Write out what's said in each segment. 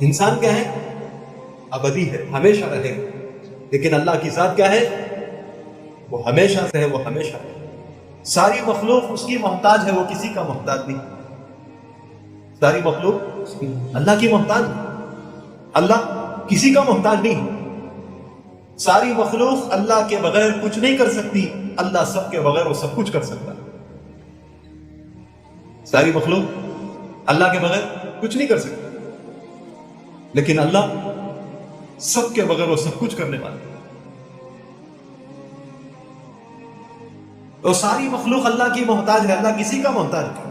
انسان کیا ہے؟ ابدی ہے، ہمیشہ رہے گا. لیکن اللہ کی ذات کیا ہے؟ وہ ہمیشہ سے ہے، وہ ہمیشہ ہے. ساری مخلوق اس کی محتاج ہے، وہ کسی کا محتاج نہیں. ساری مخلوق اللہ کی محتاج ہے، اللہ کسی کا محتاج نہیں. ساری مخلوق اللہ کے بغیر کچھ نہیں کر سکتی، اللہ سب کے بغیر وہ سب کچھ کر سکتا ہے. ساری مخلوق اللہ کے بغیر کچھ نہیں کر سکتی، لیکن اللہ سب کے بغیر وہ سب کچھ کرنے والا ہے. تو ساری مخلوق اللہ کی محتاج ہے، اللہ کسی کا محتاج ہے.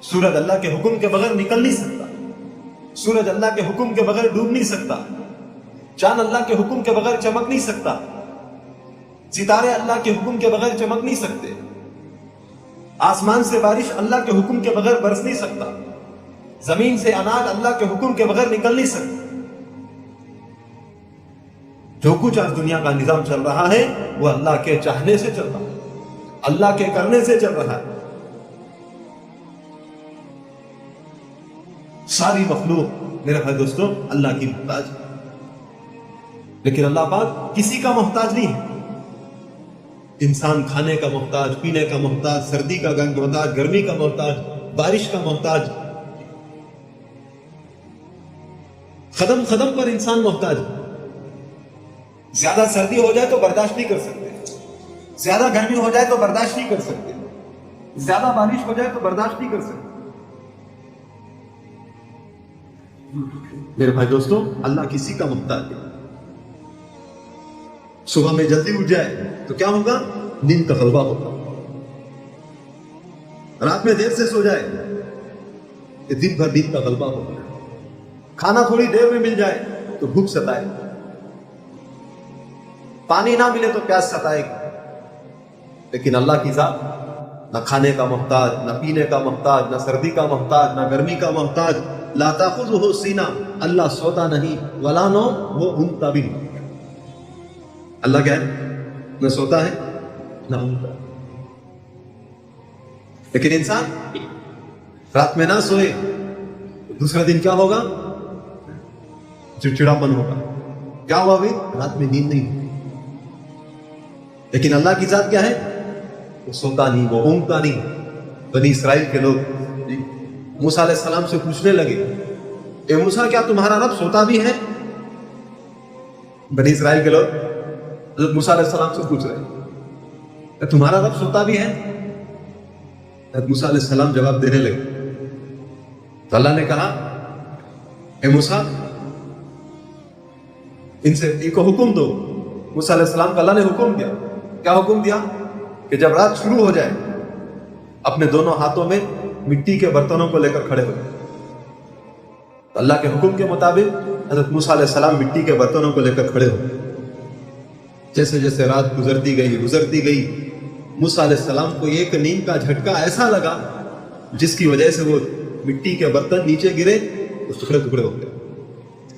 سورج اللہ کے حکم کے بغیر نکل نہیں سکتا، سورج اللہ کے حکم کے بغیر ڈوب نہیں سکتا، چاند اللہ کے حکم کے بغیر چمک نہیں سکتا، ستارے اللہ کے حکم کے بغیر چمک نہیں سکتے، آسمان سے بارش اللہ کے حکم کے بغیر برس نہیں سکتا، زمین سے اناج اللہ کے حکم کے بغیر نکل نہیں سکتا. جو کچھ آج دنیا کا نظام چل رہا ہے وہ اللہ کے چاہنے سے چل رہا ہے، اللہ کے کرنے سے چل رہا ہے. ساری مخلوق میرے بھائی دوستوں اللہ کی محتاج ہے، لیکن اللہ پاک کسی کا محتاج نہیں ہے. انسان کھانے کا محتاج، پینے کا محتاج، سردی کا محتاج، گرمی کا محتاج، بارش کا محتاج، قدم قدم پر انسان محتاج ہے. زیادہ سردی ہو جائے تو برداشت نہیں کر سکتے، زیادہ گرمی ہو جائے تو برداشت نہیں کر سکتے، زیادہ بارش ہو جائے تو برداشت نہیں کر سکتے. میرے بھائی دوستوں اللہ کسی کا محتاج ہے. صبح میں جلدی اٹھ جائے تو کیا ہوگا؟ نیند کا غلبہ ہوگا. رات میں دیر سے سو جائے کہ دن بھر نیند کا غلبہ ہوگا. کھانا تھوڑی دیر میں مل جائے تو بھوک ستائے، پانی نہ ملے تو پیاس ستائے گی. لیکن اللہ کی ذات نہ کھانے کا محتاج، نہ پینے کا محتاج، نہ سردی کا محتاج، نہ گرمی کا محتاج. لا تاخذہ سینہ، اللہ سوتا نہیں، ولا نوم، وہ اونگتا بھی نہیں. اللہ کیا ہے؟ نہ سوتا ہے نہ اونگتا. لیکن انسان رات میں نہ سوئے دوسرا دن کیا ہوگا؟ چڑچڑاپن ہوگا. کیا ہوا بھائی؟ رات میں نیند نہیں. لیکن اللہ کی ذات کیا ہے؟ وہ سوتا نہیں، وہ اونگتا نہیں. بنی اسرائیل کے لوگ موسیٰ علیہ السلام سے پوچھنے لگے، اے موسیٰ کیا تمہارا رب سوتا بھی ہے؟ بنی اسرائیل کے لوگ حضرت موسیٰ علیہ السلام سے پوچھ رہے ہیں تمہارا رب سوتا بھی ہے؟ حضرت موسیٰ علیہ السلام جواب دینے لگے تو اللہ نے کہا، اے موسیٰ ان سے ایک حکم دو. موسیٰ علیہ السلام کا اللہ نے حکم دیا. کیا حکم دیا؟ کہ جب رات شروع ہو جائے اپنے دونوں ہاتھوں میں مٹی کے برتنوں کو لے کر کھڑے ہو جائے. تو اللہ کے حکم کے مطابق حضرت موسیٰ علیہ السلام مٹی کے برتنوں کو لے کر کھڑے ہو. جیسے جیسے رات گزرتی گئی موسیٰ علیہ السلام کو ایک نیند کا جھٹکا ایسا لگا جس کی وجہ سے وہ مٹی کے برتن نیچے گرے، اس ٹکڑے ٹکڑے ہو گئے.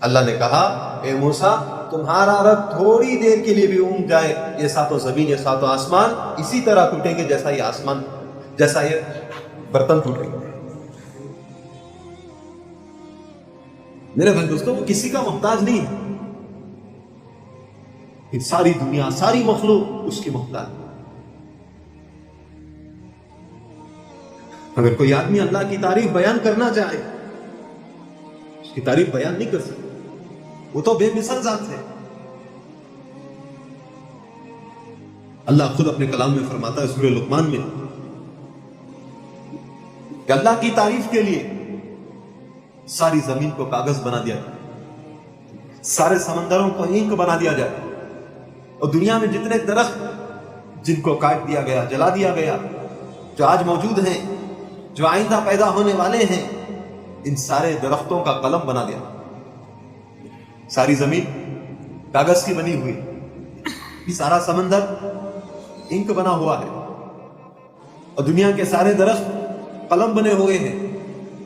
اللہ نے کہا، اے موسیٰ تمہارا رب تھوڑی دیر کے لیے بھی اونگ جائے، یہ ساتوں زمین، یہ ساتوں آسمان اسی طرح ٹوٹیں گے جیسا یہ آسمان، جیسا یہ برتن ٹوٹیں گے. میرے بھائی دوستوں وہ کسی کا محتاج نہیں ہے. ساری دنیا، ساری مخلوق اس کی محتاج. اگر کوئی آدمی اللہ کی تعریف بیان کرنا چاہے اس کی تعریف بیان نہیں کر سکتا. وہ تو بے مثل ذات ہے. اللہ خود اپنے کلام میں فرماتا ہے سورہ لقمان میں کہ اللہ کی تعریف کے لیے ساری زمین کو کاغذ بنا دیا جائے، سارے سمندروں کو اینک بنا دیا جائے، اور دنیا میں جتنے درخت جن کو کاٹ دیا گیا، جلا دیا گیا، جو آج موجود ہیں، جو آئندہ پیدا ہونے والے ہیں، ان سارے درختوں کا قلم بنا دیا. ساری زمین کاغذ کی بنی ہوئی، سارا سمندر انک بنا ہوا ہے، اور دنیا کے سارے درخت قلم بنے ہوئے ہیں.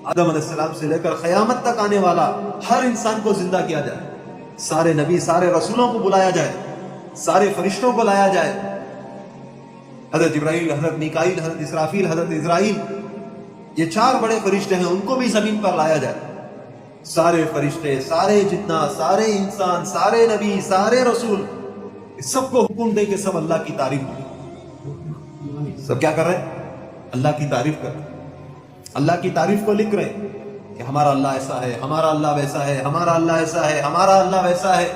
آدم علیہ السلام سے لے کر قیامت تک آنے والا ہر انسان کو زندہ کیا جائے، سارے نبی، سارے رسولوں کو بلایا جائے، سارے فرشتوں کو لایا جائے. حضرت جبرائیل، حضرت میکائیل، حضرت اسرافیل، حضرت عزرائیل، یہ 4 بڑے فرشتے ہیں، ان کو بھی زمین پر لایا جائے. سارے فرشتے، سارے جتنا، سارے انسان، سارے نبی، سارے رسول، سب کو حکم دے کہ سب اللہ کی تعریف کریں. سب کیا کر رہے ہیں؟ اللہ کی تعریف کر رہے ہیں. اللہ کی تعریف کو لکھ رہے ہیں کہ ہمارا اللہ ایسا ہے، ہمارا اللہ ویسا ہے، ہمارا اللہ ایسا ہے، ہمارا اللہ ویسا ہے.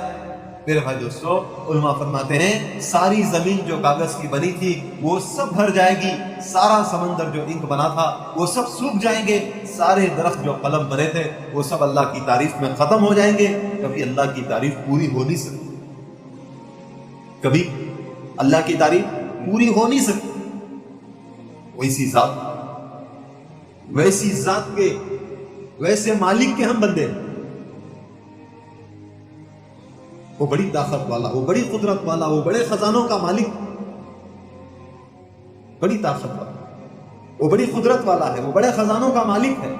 میرے بھائی دوستو، علماء فرماتے ہیں ساری زمین جو کاغذ کی بنی تھی وہ سب بھر جائے گی، سارا سمندر جو انک بنا تھا وہ سب سوکھ جائیں گے، سارے درخت جو قلم بنے تھے وہ سب اللہ کی تعریف میں ختم ہو جائیں گے. کبھی اللہ کی تعریف پوری ہو نہیں سکتی، کبھی اللہ کی تعریف پوری ہو نہیں سکتی. ویسی ذات کے، ویسے مالک کے ہم بندے ہیں. وہ بڑی طاقت والا، وہ بڑی قدرت والا، وہ بڑے خزانوں کا مالک، بڑی طاقت والا، وہ بڑی قدرت والا ہے، وہ بڑے خزانوں کا مالک ہے.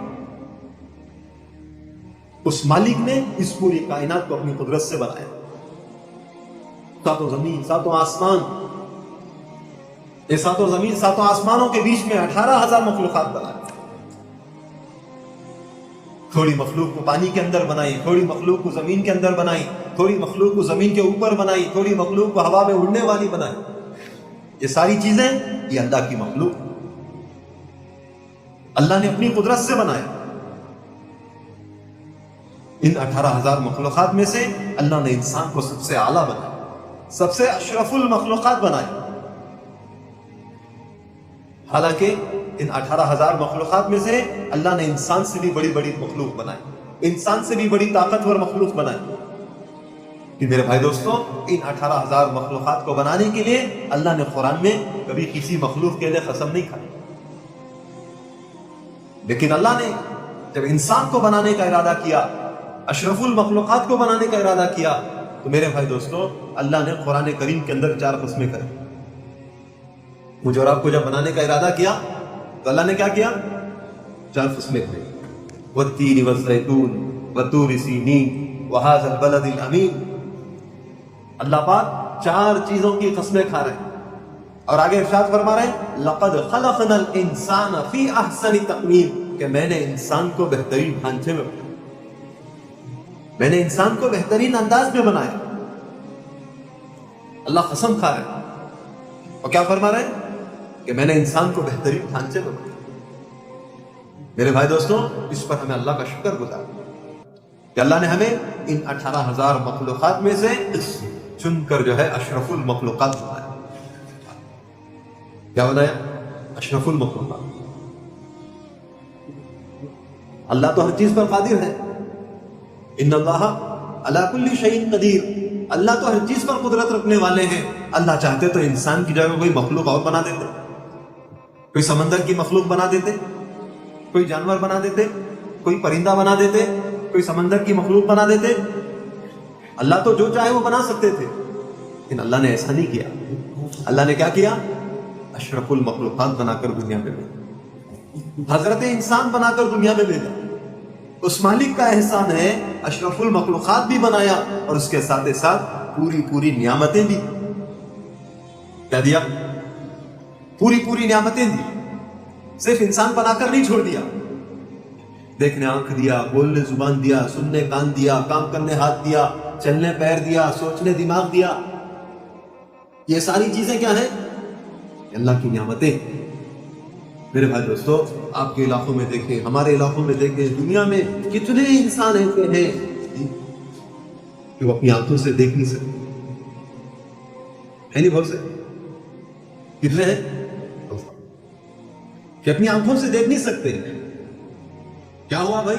اس مالک نے اس پوری کائنات کو اپنی قدرت سے بنایا. 7 زمین، 7 آسمان، یہ 7 زمین، 7 آسمانوں کے بیچ میں 18,000 مخلوقات بنائے. تھوڑی مخلوق کو پانی کے اندر بنائی، تھوڑی مخلوق کو زمین کے اندر بنائی، تھوڑی مخلوق کو زمین کے اوپر بنائی، تھوڑی مخلوق کو ہوا میں اڑنے والی بنائی. یہ ساری چیزیں یہ اللہ کی مخلوق اللہ نے اپنی قدرت سے بنایا. ان 18,000 مخلوقات میں سے اللہ نے انسان کو سب سے اعلیٰ بنایا، سب سے اشرف المخلوقات بنائے. حالانکہ ان 18,000 مخلوقات میں سے اللہ نے انسان سے بھی بڑی بڑی مخلوق بنائی، انسان سے بھی بڑی طاقتور مخلوق بنائی. کہ میرے بھائی دوستو، ان 18,000 مخلوقات کو بنانے کے لیے اللہ نے قرآن میں کبھی کسی مخلوق کے لیے قسم نہیں کھائی. لیکن اللہ نے جب انسان کو بنانے کا ارادہ کیا، اشرف المخلوقات کو بنانے کا ارادہ کیا، تو میرے بھائی دوستو اللہ نے قرآن کریم کے اندر 4 قسمیں کری. مجھے اور آپ کو جب بنانے کا ارادہ کیا تو اللہ نے کیا کیا؟ 4 قسمیں کری. والتین والزیتون وطور سینین وہذا البلد الامین. اللہ پاک 4 چیزوں کی قسمیں کھا رہے ہیں اور آگے ارشاد فرما رہے ہیں لقد خلقنا الانسان فی احسن تقویم، کہ میں نے انسان کو بہترین ڈھانچے میں بنایا، میں نے انسان کو بہترین انداز میں بنایا. اللہ قسم کھا رہے ہیں اور کیا فرما رہے ہیں کہ میں نے انسان کو بہترین ڈھانچے میں بنایا. میرے بھائی دوستوں، اس پر ہمیں اللہ کا شکر گزار کہ اللہ نے ہمیں ان 18,000 مخلوقات میں سے چن کر جو ہے اشرف المخلوقات بنایا. کیا بنایا؟ اشرف المخلوقات. اللہ تو ہر چیز پر قادر ہے. ان اللہ علی کل شیء قدیر. اللہ تو ہر چیز پر قدرت رکھنے والے ہیں. اللہ چاہتے تو انسان کی جگہ کوئی مخلوق اور بنا دیتے، کوئی سمندر کی مخلوق بنا دیتے، کوئی جانور بنا دیتے، کوئی پرندہ بنا دیتے، کوئی سمندر کی مخلوق بنا دیتے. اللہ تو جو چاہے وہ بنا سکتے تھے، لیکن اللہ نے ایسا نہیں کیا. اللہ نے کیا کیا؟ اشرف المخلوقات بنا کر دنیا میں بھیجا، حضرت انسان بنا کر دنیا میں بھیجا. اس مالک کا احسان ہے اشرف المخلوقات بھی بنایا اور اس کے ساتھ ساتھ پوری نعمتیں دی. کیا دیا؟ پوری نعمتیں دی. صرف انسان بنا کر نہیں چھوڑ دیا، دیکھنے آنکھ دیا، بولنے زبان دیا، سننے کان دیا، کام کرنے ہاتھ دیا، چلنے پیر دیا، سوچنے دماغ دیا. یہ ساری چیزیں کیا ہیں؟ اللہ کی نعمتیں. میرے بھائی دوستو، آپ کے علاقوں میں دیکھیں، ہمارے علاقوں میں دیکھیں، دنیا میں کتنے انسان ایسے ہیں کہ وہ اپنی آنکھوں سے دیکھ نہیں سکتے. ہے نہیں بہت سے؟ کتنے ہیں کہ اپنی آنکھوں سے دیکھ نہیں سکتے. کیا ہوا بھائی؟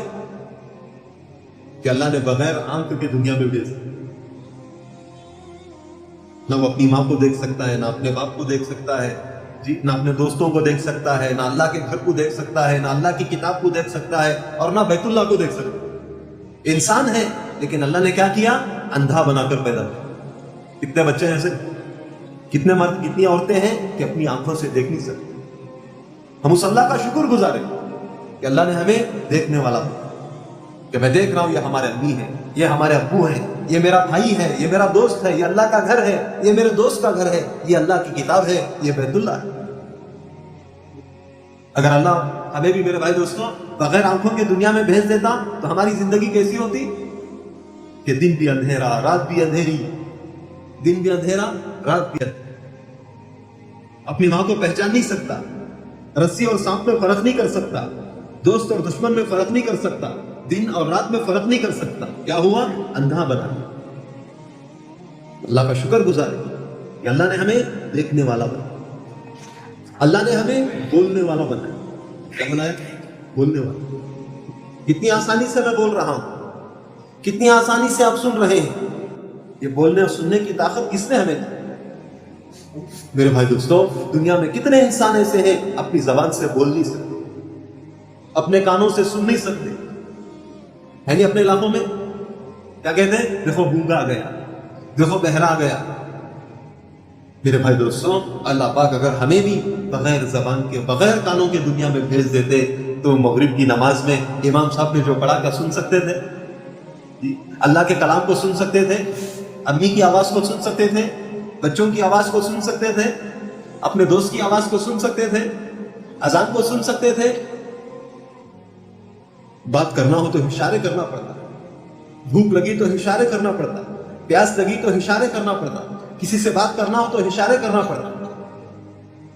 کہ اللہ نے بغیر آنکھ کے دنیا میں بھیجا. نہ وہ اپنی ماں کو دیکھ سکتا ہے، نہ اپنے باپ کو دیکھ سکتا ہے، نہ اپنے دوستوں کو دیکھ سکتا ہے، نہ اللہ کے گھر کو دیکھ سکتا ہے، نہ اللہ کی کتاب کو دیکھ سکتا ہے، اور نہ بیت اللہ کو دیکھ سکتا ہے. انسان ہے لیکن اللہ نے کیا کیا؟ اندھا بنا کر پیدا کیا. کتنے بچے ہیں ایسے، کتنے مرد، کتنی عورتیں ہیں کہ اپنی آنکھوں سے دیکھ نہیں سکتے. ہم اس اللہ کا شکر گزارے کہ اللہ نے ہمیں دیکھنے والا بنا، کہ میں دیکھ رہا ہوں یہ ہمارے امی ہیں، یہ ہمارے ابو ہیں، یہ میرا بھائی ہے، یہ میرا دوست ہے، یہ اللہ کا گھر ہے، یہ میرے دوست کا گھر ہے، یہ اللہ کی کتاب ہے، یہ بیت اللہ ہے. اگر اللہ ہمیں بھی میرے بھائی دوستوں بغیر آنکھوں کے دنیا میں بھیج دیتا تو ہماری زندگی کیسی ہوتی کہ دن بھی اندھیرا رات بھی اندھیری، دن بھی اندھیرا رات بھی اندھیرا، اپنی ماں کو پہچان نہیں سکتا، رسی اور سانپ میں فرق نہیں کر سکتا، دوست اور دشمن میں فرق نہیں کر سکتا، دن اور رات میں فرق نہیں کر سکتا، کیا ہوا؟ اندھا بنا دیا۔ اللہ کا شکر گزارے کہ اللہ نے ہمیں دیکھنے والا بنایا، اللہ نے ہمیں بولنے والا بنایا۔ کیا بنایا؟ بولنے والا۔ کتنی آسانی سے میں بول رہا ہوں، کتنی آسانی سے آپ سن رہے ہیں۔ یہ بولنے اور سننے کی طاقت کس نے ہمیں دی؟ میرے بھائی دوستو، دنیا میں کتنے انسان ایسے ہیں اپنی زبان سے بول نہیں سکتے، اپنے کانوں سے سن نہیں سکتے، ہے نہیں اپنے علاقوں میں کیا کہتے ہیں؟ دیکھو گونگا آ گیا، دیکھو بہرا آ گیا۔ میرے بھائی دوستوں، اللہ پاک اگر ہمیں بھی بغیر زبان کے بغیر کانوں کے دنیا میں بھیج دیتے تو مغرب کی نماز میں امام صاحب نے جو پڑھا کیا سن سکتے تھے؟ اللہ کے کلام کو سن سکتے تھے؟ امی کی آواز کو سن سکتے تھے؟ بچوں کی آواز کو سن سکتے تھے؟ اپنے دوست کی آواز کو سن سکتے تھے؟ اذان کو سن سکتے تھے؟ بات کرنا ہو تو اشارے کرنا پڑتا، بھوک لگی تو اشارے کرنا پڑتا، پیاس لگی تو اشارے کرنا پڑتا، کسی سے بات کرنا ہو تو اشارے کرنا پڑتا۔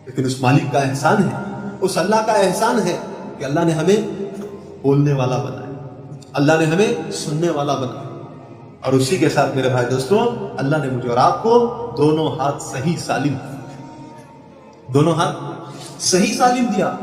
لیکن اس مالک کا احسان ہے، اس اللہ کا احسان ہے کہ اللہ نے ہمیں بولنے والا بنایا، اللہ نے ہمیں سننے والا بنایا۔ اور اسی کے ساتھ میرے بھائی دوستوں، اللہ نے مجھے اور آپ کو دونوں ہاتھ صحیح سالم، دونوں ہاتھ صحیح سالم دیا۔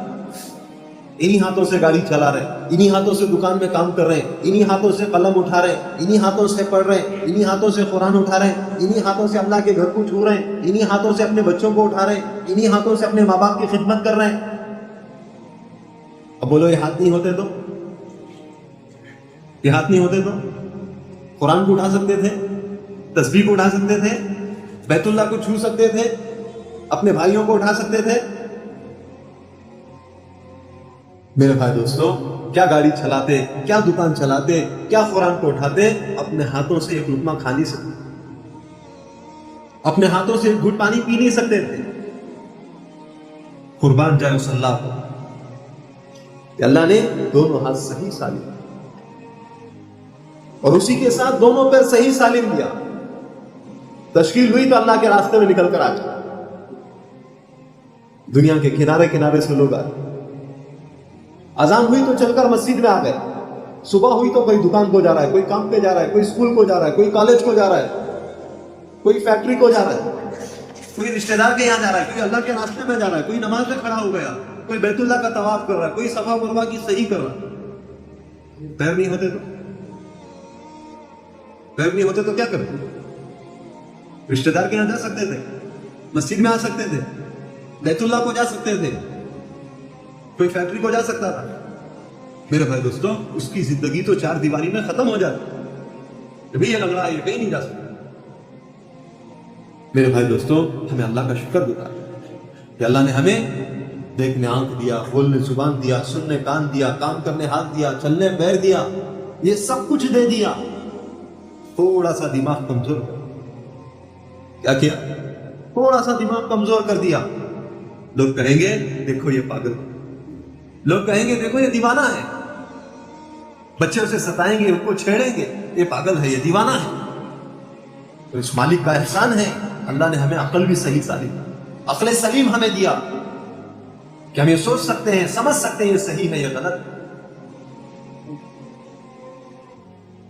انہی ہاتھوں سے گاڑی چلا رہے ہیں، انہی ہاتھوں سے دکان میں کام کر رہے ہیں، انہی ہاتھوں سے قلم اٹھا رہے ہیں، انہی ہاتھوں سے پڑھ رہے ہیں، انہی ہاتھوں سے قرآن اٹھا رہے ہیں، انہی ہاتھوں سے اللہ کے گھر کو چھو رہے ہیں، انہی ہاتھوں سے اپنے بچوں کو اٹھا رہے ہیں، انہی ہاتھوں سے اپنے ماں باپ کی خدمت کر رہے ہیں۔ اب بولو یہ ہاتھ نہیں ہوتے تو، یہ ہاتھ نہیں ہوتے تو قرآن کو اٹھا سکتے تھے، تسبیح کو اٹھا سکتے تھے، بیت اللہ کو چھو سکتے تھے، اپنے بھائیوں کو اٹھا سکتے تھے۔ میرے بھائی دوستو، کیا گاڑی چلاتے، کیا دکان چلاتے، کیا قرآن کو اٹھاتے، اپنے ہاتھوں سے ایک لقمہ کھا نہیں سکتے، اپنے ہاتھوں سے ایک گھٹ پانی پی نہیں سکتے تھے۔ قربان جائے اس اللہ کو کہ اللہ نے دونوں ہاتھ صحیح سالم اور اسی کے ساتھ دونوں پیر صحیح سالم دیا۔ تشکیل ہوئی تو اللہ کے راستے میں نکل کر آ جائے۔ دنیا کے کنارے کنارے سے لوگ آئے، اذان ہوئی تو چل کر مسجد میں آ گئے، صبح ہوئی تو کوئی دکان کو جا رہا ہے، کوئی کام پہ جا رہا ہے، کوئی اسکول کو جا رہا ہے، کوئی کالج کو جا رہا ہے، کوئی فیکٹری کو جا رہا ہے، کوئی رشتہ دار کے یہاں جا رہا ہے، کوئی اللہ کے راستے میں جا رہا ہے، کوئی نماز میں کھڑا ہو گیا، کوئی بیت اللہ کا طواف کر رہا ہے، کوئی صفا مروا کی صحیح کر رہا ہے۔ پیر نہیں ہوتے تو، پیر نہیں ہوتے تو کیا کرتے؟ رشتہ دار کے یہاں جا سکتے تھے، مسجد میں آ سکتے تھے، بیت اللہ کو جا سکتے تھے، کوئی فیکٹری کو جا سکتا تھا۔ میرے بھائی دوستوں، اس کی زندگی تو چار دیواری میں ختم ہو جاتی، ابھی یہ لگ رہا ہے یہ کہیں نہیں جا سکتا۔ میرے بھائی دوستوں، ہمیں اللہ کا شکر گزار کہ اللہ نے ہمیں دیکھنے آنکھ دیا، بولنے زبان دیا، سننے کان دیا، کام کرنے ہاتھ دیا، چلنے پیر دیا، یہ سب کچھ دے دیا۔ تھوڑا سا دماغ کمزور کیا کیا؟ تھوڑا سا دماغ کمزور کر دیا۔ لوگ کہیں گے دیکھو یہ پاگل، لوگ کہیں گے دیکھو یہ دیوانہ ہے، بچے اسے ستائیں گے، ان کو چھیڑیں گے، یہ پاگل ہے، یہ دیوانہ ہے۔ تو اس مالک کا احسان ہے، اللہ نے ہمیں عقل بھی صحیح سالم، عقل سلیم ہمیں دیا کہ ہم یہ سوچ سکتے ہیں، سمجھ سکتے ہیں یہ صحیح ہے، یہ غلط۔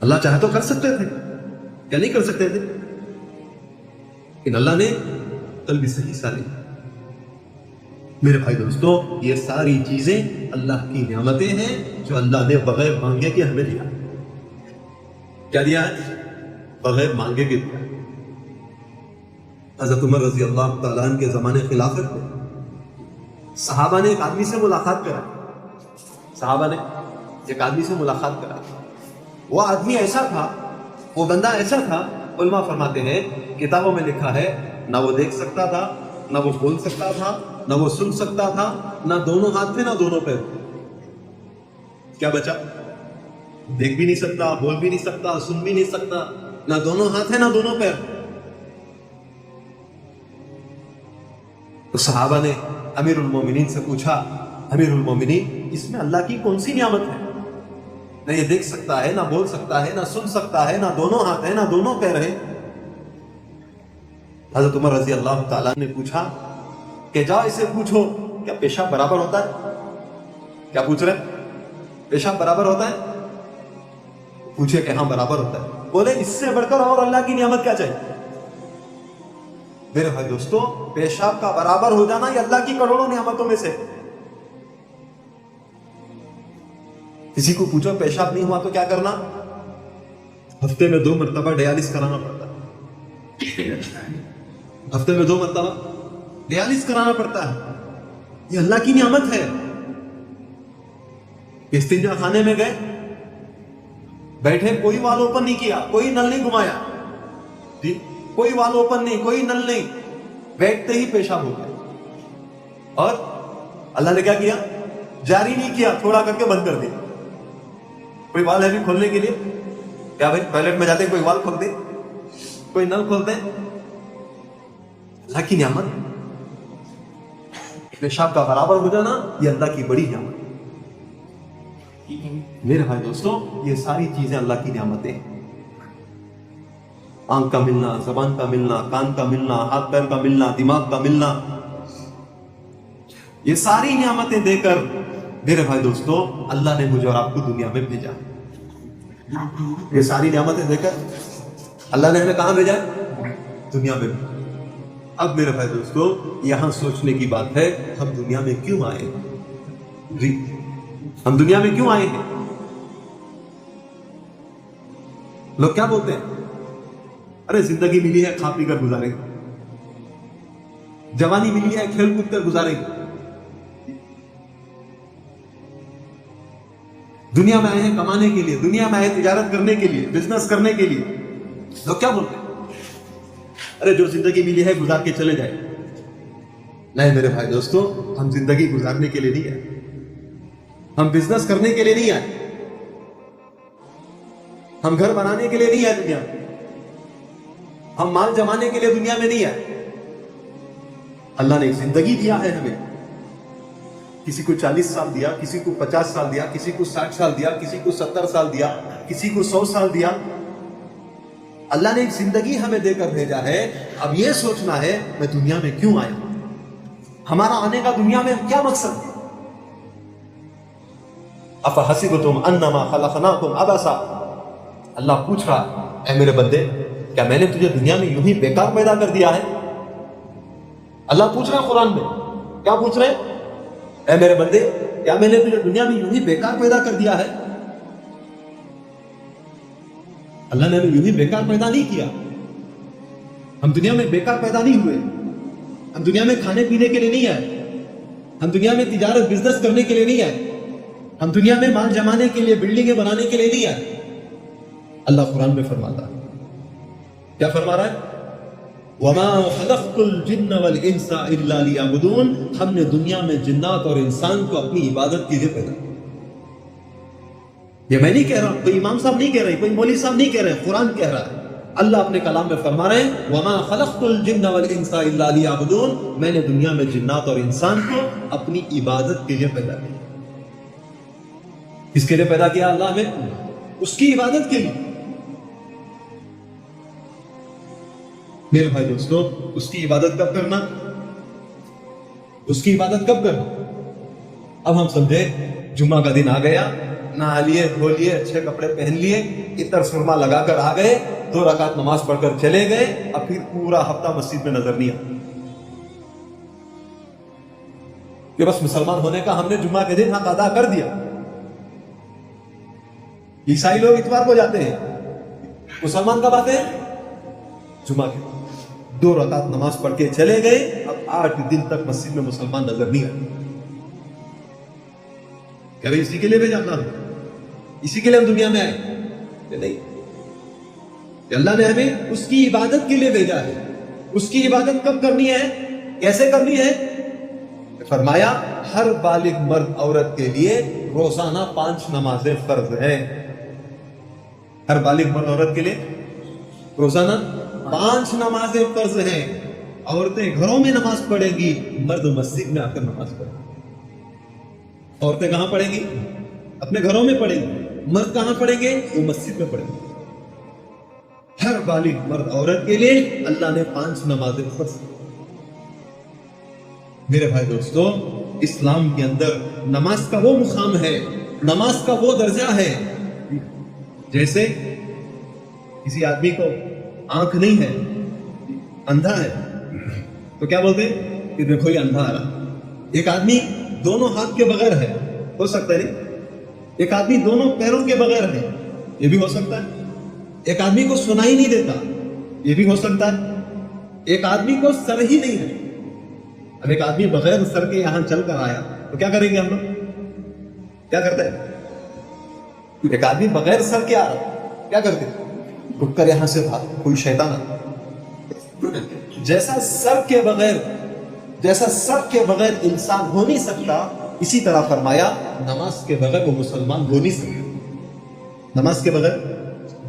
اللہ چاہے تو کر سکتے تھے، کیا نہیں کر سکتے تھے؟ لیکن اللہ نے عقل بھی صحیح سالم۔ میرے بھائی دوستو، یہ ساری چیزیں اللہ کی نعمتیں ہیں جو اللہ نے بغیر مانگے کے ہمیں دیا۔ کیا دیا ہے؟ بغیر مانگے کے دیا۔ حضرت عمر رضی اللہ تعالیٰ عنہ کے زمانے خلافت میں صحابہ نے ایک آدمی سے ملاقات کرا، صحابہ نے ایک آدمی سے ملاقات کرا۔ وہ آدمی ایسا تھا، وہ بندہ ایسا تھا، علماء فرماتے ہیں کتابوں میں لکھا ہے، نہ وہ دیکھ سکتا تھا، نہ وہ بول سکتا تھا، نہ وہ سن سکتا تھا، نہ دونوں ہاتھ تھے، نہ دونوں پیر۔ کیا بچا؟ دیکھ بھی نہیں سکتا، بول بھی نہیں سکتا، سن بھی نہیں سکتا، نہ دونوں ہاتھ ہیں، نہ دونوں پیر۔ تو صحابہ نے امیر المومنین سے پوچھا امیر المومنین، اس میں اللہ کی کون سی نعمت ہے؟ نہ یہ دیکھ سکتا ہے، نہ بول سکتا ہے، نہ سن سکتا ہے، نہ دونوں ہاتھ ہیں، نہ دونوں پیر ہیں۔ حضرت عمر رضی اللہ تعالیٰ نے پوچھا کہ جاؤ اسے پوچھو کیا پیشاب برابر ہوتا ہے؟ کیا پوچھ رہے؟ پیشاب برابر ہوتا ہے؟ پوچھے کہ ہاں برابر ہوتا ہے۔ بولے اس سے بڑھ کر اور اللہ کی نعمت کیا چاہیے؟ میرے بھائی دوستو، پیشاب کا برابر ہو جانا یہ اللہ کی کروڑوں نعمتوں میں سے۔ کسی کو پوچھو پیشاب نہیں ہوا تو کیا کرنا؟ ہفتے میں 2 مرتبہ ڈیالس کرانا پڑتا ہے۔ ہفتے میں 2 مرتبہ ڈیالس کرانا پڑتا ہے، یہ اللہ کی نعمت ہے۔ استنجا خانے میں گئے، بیٹھے، کوئی وال اوپن نہیں کیا، کوئی نل نہیں گھمایا، کوئی وال اوپن نہیں، کوئی نل نہیں، بیٹھتے ہی پیشاب ہو گیا، اور اللہ نے کیا کیا؟ جاری نہیں کیا، تھوڑا کر کے بند کر دیا۔ کوئی وال ہے بھی کھولنے کے لیے؟ کیا بھائی ٹوائلٹ میں جاتے کوئی وال کھول دے، کوئی نل کھولتے ہیں؟ اللہ کی نعمت پیشاب کا برابر ہو جانا یہ اللہ کی بڑی نعمت۔ میرے بھائی دوستو، یہ ساری چیزیں اللہ کی نعمتیں ہیں۔ آنکھ کا ملنا، زبان کا ملنا، کان کا ملنا، ہاتھ پیر کا ملنا، دماغ کا ملنا، یہ ساری نعمتیں دے کر میرے بھائی دوستو اللہ نے مجھے اور آپ کو دنیا میں بھیجا۔ یہ ساری نعمتیں دے کر اللہ نے ہمیں کہاں بھیجا؟ دنیا میں۔ اب میرے بھائی دوستو یہاں سوچنے کی بات ہے، ہم دنیا میں کیوں آئے؟ جی ہم دنیا میں کیوں آئے ہیں؟ لوگ کیا بولتے ہیں؟ ارے زندگی ملی ہے کھا پی کر گزارے گا، جوانی ملی ہے کھیل کود کر گزارے گا، دنیا میں آئے ہیں کمانے کے لیے، دنیا میں آئے تجارت کرنے کے لیے، بزنس کرنے کے لیے۔ لوگ کیا بولتے ہیں؟ ارے جو زندگی ملی ہے گزار کے چلے جائے۔ نہیں میرے بھائی دوستو، ہم زندگی گزارنے کے لیے نہیں آئے، ہم بزنس کرنے کے لیے نہیں آئے، ہم گھر بنانے کے لیے نہیں آئے دنیا میں، ہم مال جمانے کے لیے دنیا میں نہیں آئے۔ اللہ نے ایک زندگی دیا ہے ہمیں، کسی کو 40 سال دیا، کسی کو 50 سال دیا، کسی کو 60 سال دیا، کسی کو 70 سال دیا، کسی کو 100 سال دیا۔ اللہ نے ایک زندگی ہمیں دے کر بھیجا ہے۔ اب یہ سوچنا ہے میں دنیا میں کیوں آیا ہوں، ہمارا آنے کا دنیا میں کیا مقصد ہے؟ افحسبتم انما خلقناکم عبثا، اللہ پوچھ رہا اے میرے بندے کیا میں نے تجھے دنیا میں یوں ہی بیکار پیدا کر دیا ہے؟ اللہ پوچھ رہا ہے قرآن میں، کیا پوچھ رہے ہیں؟ اے میرے بندے کیا میں نے تجھے دنیا میں یوں ہی بیکار پیدا کر دیا ہے؟ اللہ نے ہمیں یوں ہی بیکار پیدا نہیں کیا، ہم دنیا میں بیکار پیدا نہیں ہوئے، ہم دنیا میں کھانے پینے کے لیے نہیں آئے، ہم دنیا میں تجارت بزنس کرنے کے لیے نہیں آئے، ہم دنیا میں مال جمانے کے لیے، بلڈنگیں بنانے کے لیے نہیں آئے۔ اللہ قرآن میں فرماتا ہے، کیا فرما رہا ہے؟ وَمَا خَلَقْتُ الْجِنَّ وَالْإِنسَ إِلَّا لِيَعْبُدُونَ، ہم نے دنیا میں جنات اور انسان کو اپنی عبادت کے لیے پیدا کیا۔ یہ میں نہیں کہہ رہا، کوئی امام صاحب نہیں کہہ رہے، کوئی مولوی صاحب نہیں کہہ رہے، قرآن کہہ رہا ہے۔ اللہ اپنے کلام میں فرما رہے ہیں وَمَا خَلَقْتُ الْجِنَّ وَالْإِنسَ إِلَّا لِيَعْبُدُونَ، میں نے دنیا میں جنات اور انسان کو اپنی عبادت کے لیے پیدا کیا۔ کس کے لیے پیدا کیا اللہ نے؟ اس کی عبادت کے لیے۔ میرے بھائی دوستو، اس کی عبادت کب کرنا؟ اس کی عبادت کب کرنا؟ اب ہم سمجھے جمعہ کا دن آ گیا، نہا لیے، دھو لیے، اچھے کپڑے پہن لیے، عطر سرما لگا کر آ گئے، 2 رکعت نماز پڑھ کر چلے گئے، اب پھر پورا ہفتہ مسجد میں نظر نہیں آتا کہ بس مسلمان ہونے کا ہم نے جمعہ کے دن حق ادا کر دیا۔ عیسائی لوگ اتوار کو جاتے ہیں، مسلمان کب آتے ہیں؟ جمعہ کے 2 رکعت نماز پڑھ کے چلے گئے، اب 8 دن تک مسجد میں مسلمان نظر نہیں آئے۔ کہ بھائی اسی کے لیے بھیجا اللہ نے، اسی کے لیے ہم دنیا میں آئے؟ کہ نہیں، کہ اللہ نے ہمیں اس کی عبادت کے لیے بھیجا ہے۔ اس کی عبادت کب کرنی ہے، کیسے کرنی ہے؟ فرمایا ہر بالغ مرد عورت کے لیے روزانہ 5 نمازیں فرض ہیں۔ ہر بالغ مرد عورت کے لیے روزانہ 5 نمازیں فرض ہیں۔ عورتیں گھروں میں نماز پڑھیں گی، مرد مسجد میں آ کر نماز پڑھیں گی۔ عورتیں کہاں پڑھیں گی؟ اپنے گھروں میں پڑھیں گی. مرد کہاں پڑھیں گے؟ وہ مسجد میں پڑھیں گے. ہر بالغ مرد عورت کے لیے اللہ نے 5 نمازیں فرض کی. میرے بھائی دوستو، اسلام کے اندر نماز کا وہ مقام ہے، نماز کا وہ درجہ ہے. جیسے کسی آدمی کو آنکھ نہیں ہے، اندھا ہے، تو کیا بولتے ہیں کہ دیکھو یہ اندھا آ رہا. ایک آدمی دونوں ہاتھ کے بغیر ہے، ہو سکتا ہے نہیں. ایک آدمی دونوں پیروں کے بغیر ہے، یہ بھی ہو سکتا ہے. ایک آدمی کو سنائی نہیں دیتا، یہ بھی ہو سکتا ہے. ایک آدمی کو سر ہی نہیں ہے. اب ایک آدمی بغیر سر کے یہاں چل کر آیا تو کیا کریں گے ہم لوگ؟ کیا کرتے ہیں؟ ایک آدمی بغیر سر کے آ رہا، کیا کرتے ہیں؟ رک کر یہاں سے بھاگ، کوئی شیطان آ. جیسا سر کے بغیر انسان ہو نہیں سکتا، اسی طرح فرمایا نماز کے بغیر وہ مسلمان ہو نہیں سکتا. نماز کے بغیر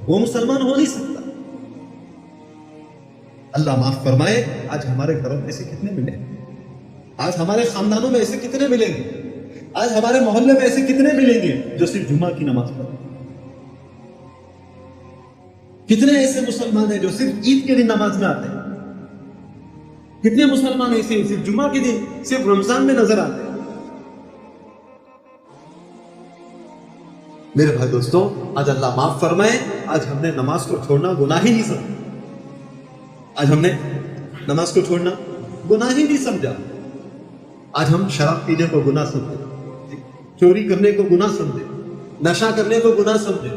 وہ مسلمان ہو نہیں سکتا. اللہ معاف فرمائے. آج ہمارے گھروں میں ایسے کتنے ملے؟ آج ہمارے خاندانوں میں ایسے کتنے ملیں گے؟ آج ہمارے محلے میں ایسے کتنے ملیں گے جو صرف جمعہ کی نماز پڑھیں؟ کتنے ایسے مسلمان ہیں جو صرف عید کے دن نماز میں آتے ہیں؟ کتنے مسلمان ایسے ہیں صرف جمعہ کے دن، صرف رمضان میں نظر آتے ہیں؟ میرے بھائی دوستوں، آج اللہ معاف فرمائے، آج ہم نے نماز کو چھوڑنا گناہ ہی نہیں سمجھا. آج ہم نے نماز کو چھوڑنا گناہ ہی نہیں سمجھا. آج ہم شراب پینے کو گناہ سمجھے، چوری کرنے کو گناہ سمجھے، نشہ کرنے کو گناہ سمجھے.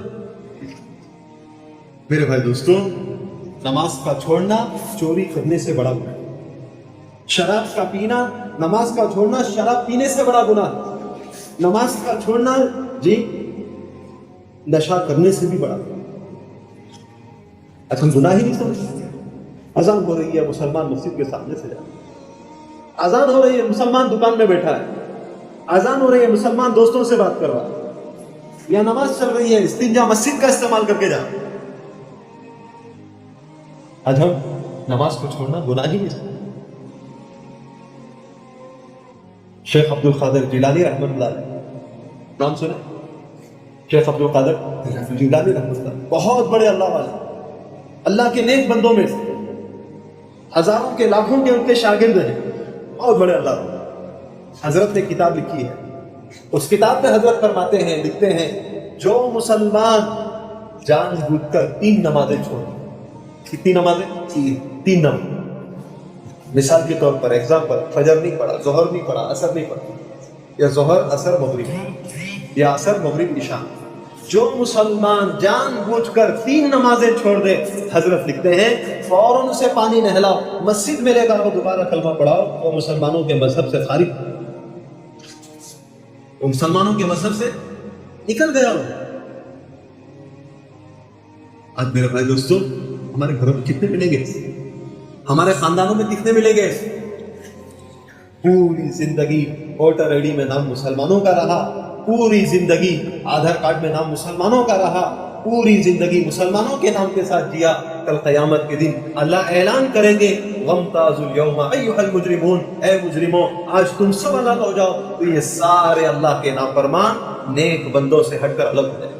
میرے بھائی دوستوں، نماز کا چھوڑنا چوری کرنے سے بڑا گناہ. شراب کا پینا، نماز کا چھوڑنا شراب پینے سے بڑا گناہ. نماز کا چھوڑنا نشہ کرنے سے بھی بڑا. اچھا، ہم گناہ ہی نہیں سمجھتے. اذان ہو رہی ہے، مسلمان مسجد کے سامنے سے جا. اذان ہو رہی ہے، مسلمان دکان میں بیٹھا ہے. اذان ہو رہی ہے، مسلمان دوستوں سے بات کر رہا ہے. یا نماز چل رہی ہے، استنجا مسجد کا استعمال کر کے جا. آج ہم نماز کو چھوڑنا گناہ ہی نہیں سمجھتے. شیخ عبد القادر جیلانی رحمۃ اللہ علیہ، نام سنے؟ شیخ عبد القادر جیلانی رحمۃ اللہ، بہت بڑے اللہ والے، اللہ کے نیک بندوں میں سے، ہزاروں کے لاکھوں کے ان کے شاگرد ہیں، بہت بڑے اللہ والے. حضرت نے کتاب لکھی ہے. اس کتاب میں حضرت فرماتے ہیں، لکھتے ہیں، جو مسلمان جان بوجھ کر 3 نمازیں چھوڑ. کتنی نمازیں؟ 3 نماز. مثال کے طور پر ایگزامپل، فجر نہیں پڑھا، ظہر نہیں پڑھا، عصر نہیں پڑھا، یا ظہر عصر مغرب، یا عصر مغرب عشاء. جو مسلمان جان بوجھ کر 3 نمازیں چھوڑ دے، حضرت لکھتے ہیں فوراً اسے پانی نہلاؤ، مسجد میں لے کر وہ دوبارہ کلمہ پڑھاؤ، وہ مسلمانوں کے مذہب سے خارج، وہ مسلمانوں کے مذہب سے نکل گیا. آج میرے بھائی دوستوں، ہمارے گھروں میں کتنے ملیں گے؟ ہمارے خاندانوں میں کتنے ملیں گے؟ پوری زندگی ووٹر آئی ڈی میں نام مسلمانوں کا رہا، پوری زندگی آدھار کارڈ میں نام مسلمانوں کا رہا، پوری زندگی مسلمانوں کے نام کے ساتھ جیا. کل قیامت کے دن اللہ اعلان کریں گے، وَامْتَازُوا الْيَوْمَ أَيُّهَا الْمُجْرِمُونَ، اے مجرموں آج تم سب الگ ہو جاؤ. تو یہ سارے اللہ کے نافرمان نیک بندوں سے ہٹ کر الگ ہو جائیں.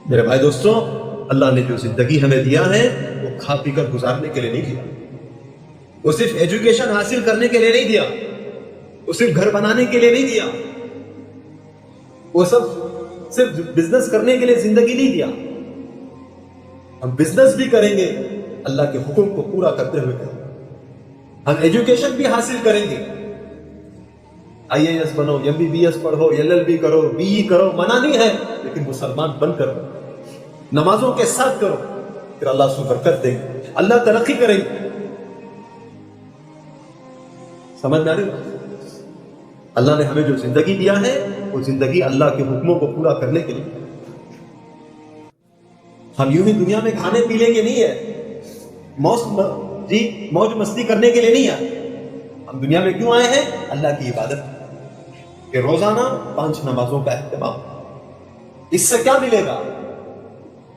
میرے بھائی دوستوں، اللہ نے جو زندگی ہمیں دیا ہے وہ کھا پی کر گزارنے کے لیے نہیں دیا. وہ صرف ایجوکیشن حاصل کرنے کے لیے نہیں دیا، وہ صرف گھر بنانے کے لیے نہیں دیا، وہ سب صرف بزنس کرنے کے لیے زندگی نہیں دیا. ہم بزنس بھی کریں گے اللہ کے حکم کو پورا کرتے ہوئے کریں گے. ہم ایجوکیشن بھی حاصل کریں گے، IAS بنو، MBBS پڑھو، LLB کرو، BE کرو، منع نہیں ہے، لیکن مسلمان بن کر نمازوں کے ساتھ کرو، پھر اللہ اس کو برکت دے گا، اللہ ترقی کرے گا. سمجھ میں آ رہی؟ اللہ نے ہمیں جو زندگی دیا ہے وہ زندگی اللہ کے حکموں کو پورا کرنے کے لیے. ہم یوں ہی دنیا میں کھانے پینے کے نہیں ہے، موج مستی کرنے کے لیے نہیں آئے. ہم دنیا میں کیوں آئے ہیں؟ اللہ کی عبادت، کہ روزانہ 5 نمازوں کا اہتمام. اس سے کیا ملے گا؟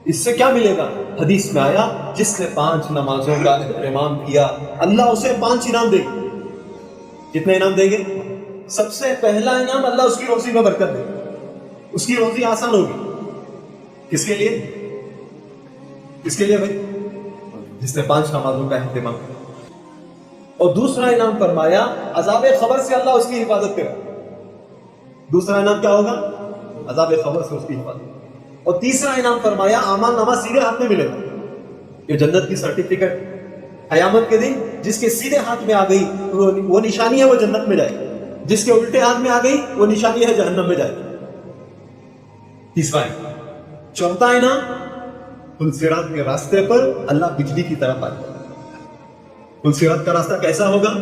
اس سے کیا ملے گا؟ حدیث میں آیا، جس نے 5 نمازوں کا اہتمام کیا اللہ اسے 5 انعام دے گا. کتنے انعام دیں گے؟ سب سے پہلا انعام اللہ اس کی روزی میں برکت دے، اس کی روزی آسان ہوگی. کس کے لیے؟ کس کے لیے بھائی؟ جس نے 5 نمازوں کا اہتمام کیا. اور دوسرا انعام فرمایا عذاب خبر سے اللہ اس کی حفاظت کرے. دوسرا انعام کیا ہوگا؟ عذاب خبر سے اس کی حفاظت. اور تیسرا انعام فرمایا اعمال نامہ سیدھے ہاتھ میں ملے گا. یہ جنت کی سرٹیفکیٹ قیامت کے دن جس کے سیدھے ہاتھ میں آ گئی وہ نشانی ہے، وہ جنت میں جائے. جس کے الٹے ہاتھ میں آ گئی وہ نشانی ہے، جہنم میں جائے. تیسرا انعام. چوتھا انعام پلصراط کے راستے پر اللہ بجلی کی طرح پائے. پلصراط کا راستہ کیسا ہوگا؟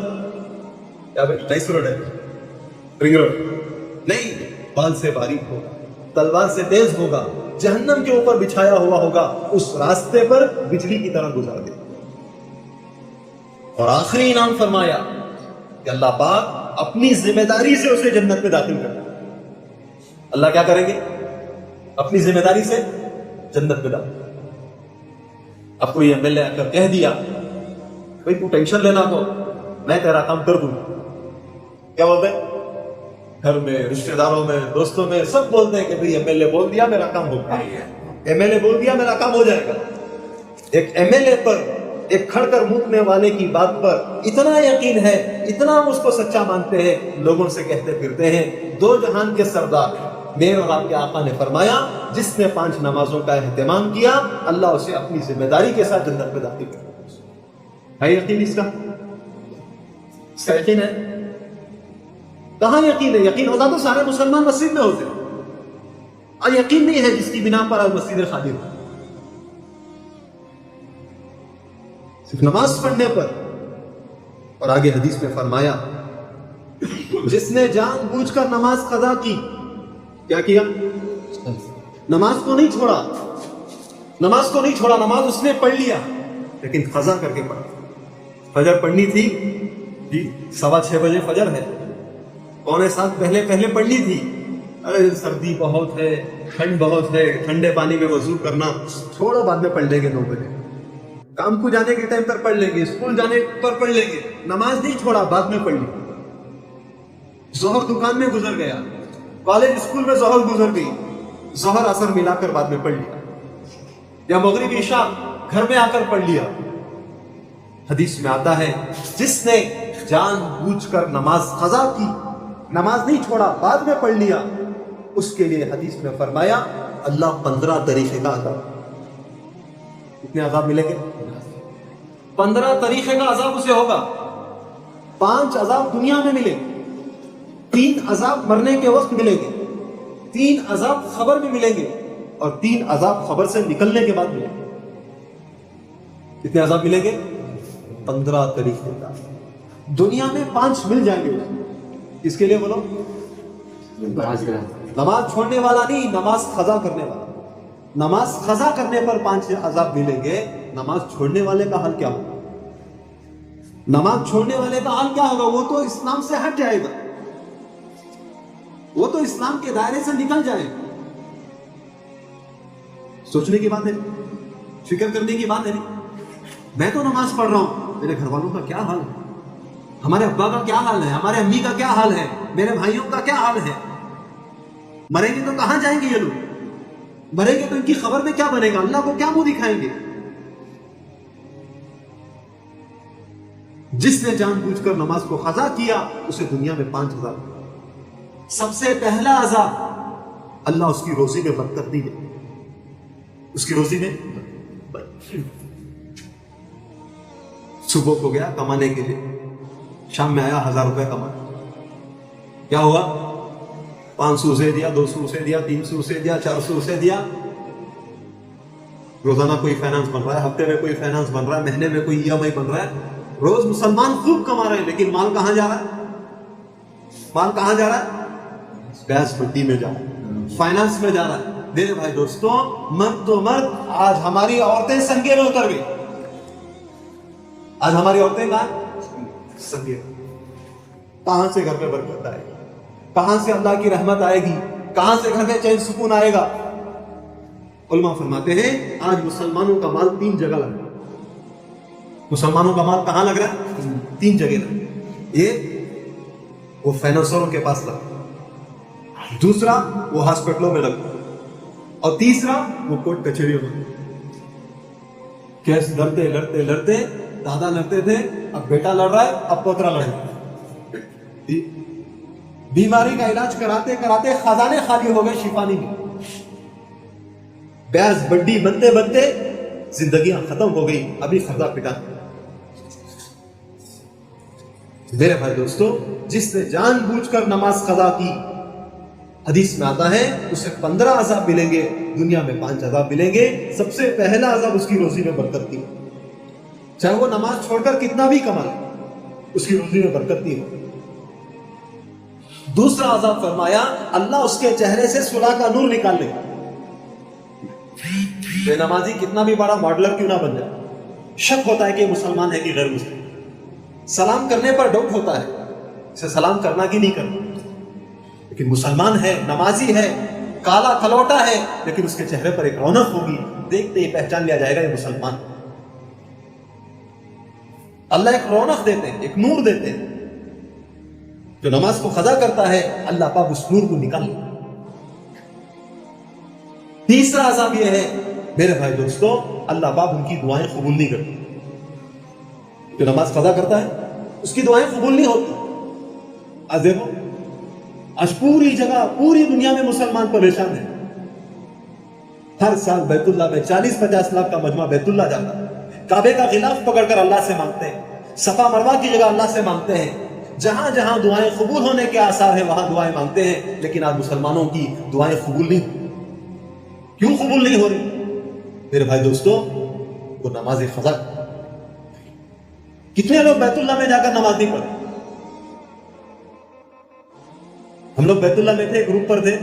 کیا بھائی نائس روڈ ہے؟ رنگ روڈ نہیں، بال سے باریک ہوگا، تلوار سے تیز ہوگا، جہنم کے اوپر بچھایا ہوا ہوگا. اس راستے پر بجلی کی طرح گزار دے. اور آخری انعام فرمایا کہ اللہ پاک اپنی ذمہ داری سے اسے جنت میں داخل کرے. اللہ کیا کریں گے؟ اپنی ذمہ داری سے جنت میں داخل. اب کوئی ایم ایل اے آ کر کہہ دیا بھائی تو ٹینشن لینا کو میں تیرا کام کر دوں. کیا بولتے ہیں؟ گھر میں، رشتہ داروں میں، دوستوں میں سب بولتے ہیں کہ بھائی ایم ایل اے بول دیا میرا کام ہوگا، ایم ایل اے بول دیا میرا کام ہو جائے گا. ایک ایم ایل اے پر، ایک کھڑ کر مونکنے والے کی بات پر اتنا یقین ہے، اتنا ہم اس کو سچا مانتے ہیں، لوگوں سے کہتے پھرتے ہیں 2 جہان کے سردار میرے اور آپ کے آقا نے فرمایا جس نے 5 نمازوں کا اہتمام کیا اللہ اسے اپنی ذمہ داری کے ساتھ جنت میں داخل کرے. ہے یقین اس کا؟ اس کا یقین ہے؟ کہاں یقین ہے؟ یقین ہوتا تو سارے مسلمان مسجد میں ہوتے، اور یقین نہیں ہے جس کی بنا پر آج مسجد خالی ہو. صرف نماز پڑھنے پر. اور آگے حدیث میں فرمایا جس نے جان بوجھ کر نماز قضا کی، کیا کیا؟ نماز کو نہیں چھوڑا، نماز کو نہیں چھوڑا، نماز اس نے پڑھ لیا لیکن قضا کر کے پڑھا. فجر پڑھنی تھی جی 6:15 بجے فجر ہے، 6:45 پہلے پڑھنی تھی. ارے سردی بہت ہے، ٹھنڈ بہت ہے، ٹھنڈے پانی میں وضو کرنا چھوڑو، بعد میں پڑھ لیں گے 9 بجے. کام کو جانے کے ٹائم پر پڑھ لیں گے، اسکول جانے پر پڑھ لیں گے. نماز نہیں چھوڑا، بعد میں پڑھ لی. ظہر دکان میں گزر گیا، کالج اسکول میں ظہر گزر گئی، ظہر اثر ملا کر بعد میں پڑھ لیا، یا مغرب عشاء گھر میں آ کر پڑھ لیا. حدیث میں آتا ہے جس نے جان بوجھ کر نماز قضا کی، نماز نہیں چھوڑا، بعد میں پڑھ لیا، اس کے لیے حدیث میں فرمایا اللہ 15 طریقے کا عذاب. کتنے عذاب ملیں گے؟ 15 طریقے کا عذاب اسے ہوگا. 5 عذاب دنیا میں ملے، 3 عذاب مرنے کے وقت ملیں گے، 3 عذاب خبر میں ملیں گے، اور 3 عذاب خبر سے نکلنے کے بعد ملیں گے. کتنے عذاب ملیں گے؟ 15 طریقے کا. دنیا میں 5 مل جائیں گے. کس کے لیے بولو؟ نماز چھوڑنے والا نہیں، نماز قضا کرنے والا. نماز قضا کرنے پر 5 عذاب ملیں گے. نماز چھوڑنے والے کا حال کیا ہوگا؟ نماز چھوڑنے والے کا حال کیا ہوگا؟ وہ تو اسلام سے ہٹ جائے گا، وہ تو اسلام کے دائرے سے نکل جائے گا. سوچنے کی بات ہے، فکر کرنے کی بات ہے. میں تو نماز پڑھ رہا ہوں، میرے گھر والوں کا کیا حال ہے، ہمارے ابا کا کیا حال ہے، ہمارے امی کا کیا حال ہے، میرے بھائیوں کا کیا حال ہے. مریں گے تو کہاں جائیں گے یہ لوگ؟ مریں گے تو ان کی خبر میں کیا بنے گا؟ اللہ کو کیا منہ دکھائیں گے؟ جس نے جان بوجھ کر نماز کو قضا کیا اسے دنیا میں 5 عذاب. سب سے پہلا عذاب اللہ اس کی روزی میں برکت نہیں دے. اس کی روزی میں صبح کو گیا کمانے کے لیے، شام میں آیا 1000 روپے کما، کیا ہوا؟ 500 اسے دیا، 200 اسے دیا، 300 اسے دیا، 400 اسے دیا. روزانہ کوئی فائنانس بن رہا ہے، ہفتے میں کوئی فائنانس بن رہا ہے، مہینے میں کوئی EMI بن رہا ہے. روز مسلمان خوب کما رہے ہیں، لیکن مال کہاں جا رہا ہے؟ مال کہاں جا رہا ہے؟ بیاج پٹی میں جا رہا ہے، فائنانس میں جا رہا ہے. میرے بھائی دوستوں، مرد تو مرد، آج ہماری عورتیں سنگے میں اتر گئی. آج ہماری عورتیں کہاں؟ سنگے. کہاں سے گھر میں برکت آئے گی؟ کہاں سے اللہ کی رحمت آئے گی؟ کہاں سے گھر میں چین سکون آئے گا؟ علماء فرماتے ہیں آج مسلمانوں کا مال 3 جگہ لگ رہا ہے. مسلمانوں کا مال کہاں لگ رہا ہے؟ 3 جگہ لگ رہا ہے. ایک وہ فینوسوروں کے پاس لگتا، دوسرا وہ ہاسپٹلوں میں لگتا، اور تیسرا وہ کورٹ کچہریوں میں۔ کیس لڑتے لڑتے لڑتے دادا لڑتے تھے، اب بیٹا لڑ رہا ہے، اب پوترا لڑ رہا ہے۔ بیماری کا علاج کراتے کراتے خزانے خالی ہو گئے، شفا نہیں ملی۔ بیاس بڈی بنتے بنتے زندگیاں ختم ہو گئی، ابھی خزا پٹا۔ میرے بھائی دوستو، جس نے جان بوجھ کر نماز قضا کی، حدیث میں آتا ہے اسے 15 عذاب ملیں گے، دنیا میں 5 عذاب ملیں گے۔ سب سے پہلا عذاب اس کی روزی میں برکت کی، چاہے وہ نماز چھوڑ کر کتنا بھی کمائے، اس کی روزی میں برکت نہیں ہو۔ دوسرا عذاب فرمایا اللہ اس کے چہرے سے صلح کا نور نکال لے۔ بے نمازی کتنا بھی بڑا ماڈلر کیوں نہ بن جائے، شک ہوتا ہے کہ مسلمان ہے کہ غیر مسلم، سلام کرنے پر ڈاؤٹ ہوتا ہے اسے سلام کرنا کہ نہیں کرنا، لیکن مسلمان ہے، نمازی ہے، کالا کھلوٹا ہے، لیکن اس کے چہرے پر ایک رونق ہوگی، دیکھتے ہی پہچان لیا جائے گا یہ مسلمان۔ اللہ ایک رونق دیتے ہیں، ایک نور دیتے ہیں۔ جو نماز کو قضا کرتا ہے اللہ پاک اس نور کو نکال لے۔ تیسرا عذاب یہ ہے میرے بھائی دوستو، اللہ پاک ان کی دعائیں قبول نہیں کرتے۔ جو نماز قضا کرتا ہے اس کی دعائیں قبول نہیں ہوتی۔ آج دیکھو، آج پوری جگہ پوری دنیا میں مسلمان پریشان ہیں۔ ہر سال بیت اللہ میں 40-50 لاکھ کا مجمع بیت اللہ جاتا ہے، کعبے کا غلاف پکڑ کر اللہ سے مانگتے ہیں، صفا مروہ کی جگہ اللہ سے مانگتے ہیں، جہاں جہاں دعائیں قبول ہونے کے آثار ہیں وہاں دعائیں مانگتے ہیں، لیکن آج مسلمانوں کی دعائیں قبول نہیں ہوئی۔ کیوں قبول نہیں ہو رہی؟ میرے بھائی دوستو، وہ نماز قضا۔ کتنے لوگ بیت اللہ میں جا کر نماز نہیں پڑھتے؟ ہم لوگ بیت اللہ میں تھے، گروپ پر تھے،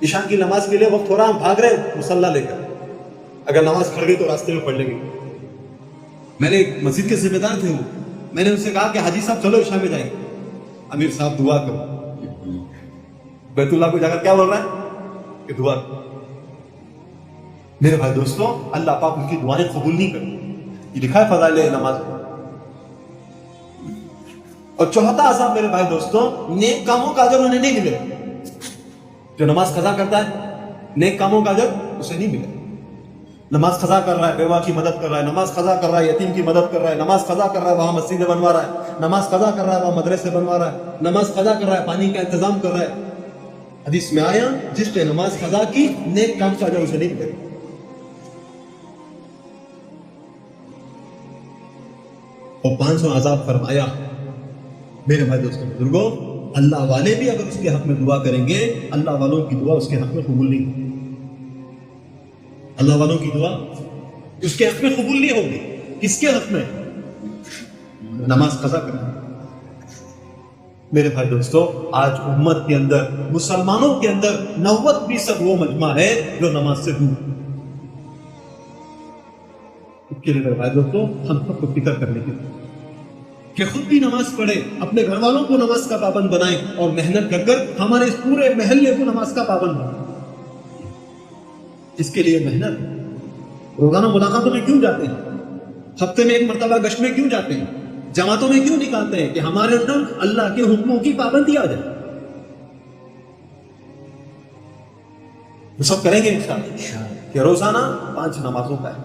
عشاء کی نماز کے لیے وقت ہو رہا، ہم بھاگ رہے مصلی لے کر، اگر نماز کھڑ گئی تو راستے میں پڑھ لیں گے۔ میں نے ایک مسجد کے ذمہ دار تھے، میں نے ان سے کہا کہ حاجی صاحب چلو عشاء میں جائیں گے۔ امیر صاحب دعا کرو۔ بیت اللہ کو جا کر کیا بول رہا ہے کہ دعا کرو۔ میرے بھائی دوستو، اللہ پاک ان کی دعائیں قبول نہیں کرتے، یہ لکھا ہے فضائل نماز۔ اور چوتھا عذاب میرے بھائی دوستو، نیک کاموں کا اجر انہیں نہیں ملے۔ جو نماز قضا کرتا ہے نیک کاموں کا اجر اسے نہیں ملے۔ نماز قضا کر رہا ہے، بیوہ کی مدد کر رہا ہے، نماز قضا کر رہا ہے، یتیم کی مدد کر رہا ہے، نماز قضا کر رہا ہے، وہاں مسجدیں بنوا رہا ہے، نماز قضا کر رہا ہے، وہاں مدرسے بنوا رہا ہے، نماز قضا کر رہا ہے، پانی کا انتظام کر رہا ہے۔ حدیث میں آیا جس نے نماز قضا کی نیک کام کا اجر اسے نہیں ملے۔ اور 500 عذاب فرمایا میرے بھائی دوستوں بزرگوں، اللہ والے بھی اگر اس کے حق میں دعا کریں گے، اللہ والوں کی دعا اس کے حق میں قبول نہیں ہوگی۔ اللہ والوں کی دعا اس کے حق میں قبول نہیں ہوگی۔ کس کے حق میں؟ نماز قضا کرنا۔ میرے بھائی دوستو، آج امت کے اندر، مسلمانوں کے اندر 90% وہ مجمع ہے جو نماز سے دور۔ اس کے لیے میرے بھائی دوستو، ہم سب کو فکر کرنے کی کہ خود بھی نماز پڑھے، اپنے گھر والوں کو نماز کا پابند بنائیں، اور محنت کر کر ہمارے اس پورے محلے کو نماز کا پابند بنائیں۔ اس کے لیے محنت۔ روزانہ ملاقاتوں میں کیوں جاتے ہیں؟ ہفتے میں 1 مرتبہ گشت میں کیوں جاتے ہیں؟ جماعتوں میں کیوں نکالتے ہیں؟ کہ ہمارے اندر اللہ کے حکموں کی پابندی آ جائے۔ وہ سب کریں گے انشاءاللہ کہ روزانہ 5 نمازوں کا ہے۔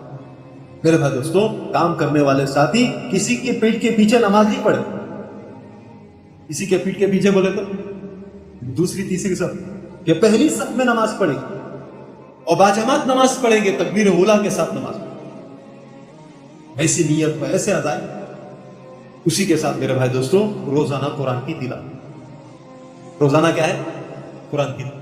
میرے بھائی دوستوں، کام کرنے والے ساتھی کسی کے پیٹ کے پیچھے نماز نہیں پڑھے۔ کسی کے پیٹ کے پیچھے بولے تو دوسری تیسری صف کہ پہلی صف میں نماز پڑھیں اور باجماعت نماز پڑھیں گے، تکبیر اولیٰ کے ساتھ نماز پڑھیں، ایسی نیت میں ایسے ادائے۔ اسی کے ساتھ میرے بھائی دوستوں، روزانہ قرآن کی تلاوت۔ روزانہ کیا ہے؟ قرآن کی تلاوت۔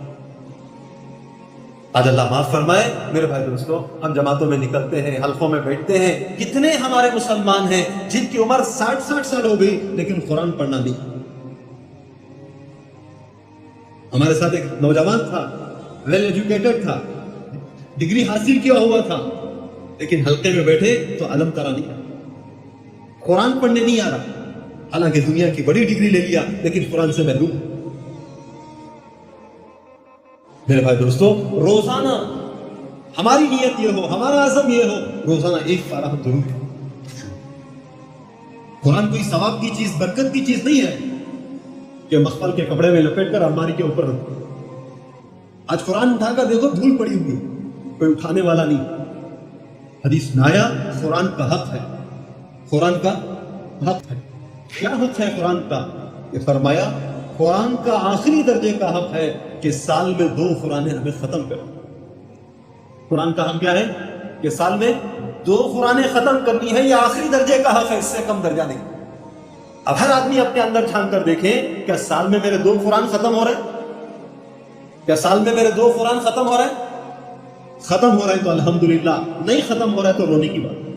آج اللہ معاف فرمائے میرے بھائی دوستو، ہم جماعتوں میں نکلتے ہیں، حلقوں میں بیٹھتے ہیں، کتنے ہمارے مسلمان ہیں جن کی عمر 60 سال ہو گئی لیکن قرآن پڑھنا نہیں۔ ہمارے ساتھ ایک نوجوان تھا، ویل ایجوکیٹڈ تھا، ڈگری حاصل کیا ہوا تھا، لیکن حلقے میں بیٹھے تو علم کرا نہیں آ، قرآن پڑھنے نہیں آ رہا، حالانکہ دنیا کی بڑی ڈگری لے لیا لیکن قرآن سے محروم۔ میرے بھائی دوستو، روزانہ ہماری نیت یہ ہو، ہمارا عزم یہ ہو، روزانہ 1 پارہ ہم ضرور ہے۔ قرآن کوئی ثواب کی چیز، برکت کی چیز نہیں ہے۔ کہ مخمل کے کپڑے میں لپیٹ کر الماری کے اوپر رکھو. آج قرآن اٹھا کر دیکھو دھول پڑی ہوئی، کوئی اٹھانے والا نہیں. حدیث میں آیا قرآن کا حق ہے، قرآن کا حق ہے. کیا حق ہے قرآن کا؟ یہ فرمایا قرآن کا آخری درجے کا حق ہے کہ سال میں 2 قرآنیں ہمیں ختم کرو. قرآن کا حق کیا ہے؟ کہ سال میں 2 قرآنیں ختم کرنی ہے. یہ آخری درجے کا حق ہے، اس سے کم درجہ نہیں. اب ہر آدمی اپنے اندر جھانک کر دیکھیں، کیا سال میں میرے 2 قرآن ختم ہو رہے ہیں؟ کیا سال میں میرے 2 قرآن ختم ہو رہے ہیں؟ ختم ہو رہے ہیں تو الحمدللہ، نہیں ختم ہو رہا ہے تو رونے کی بات.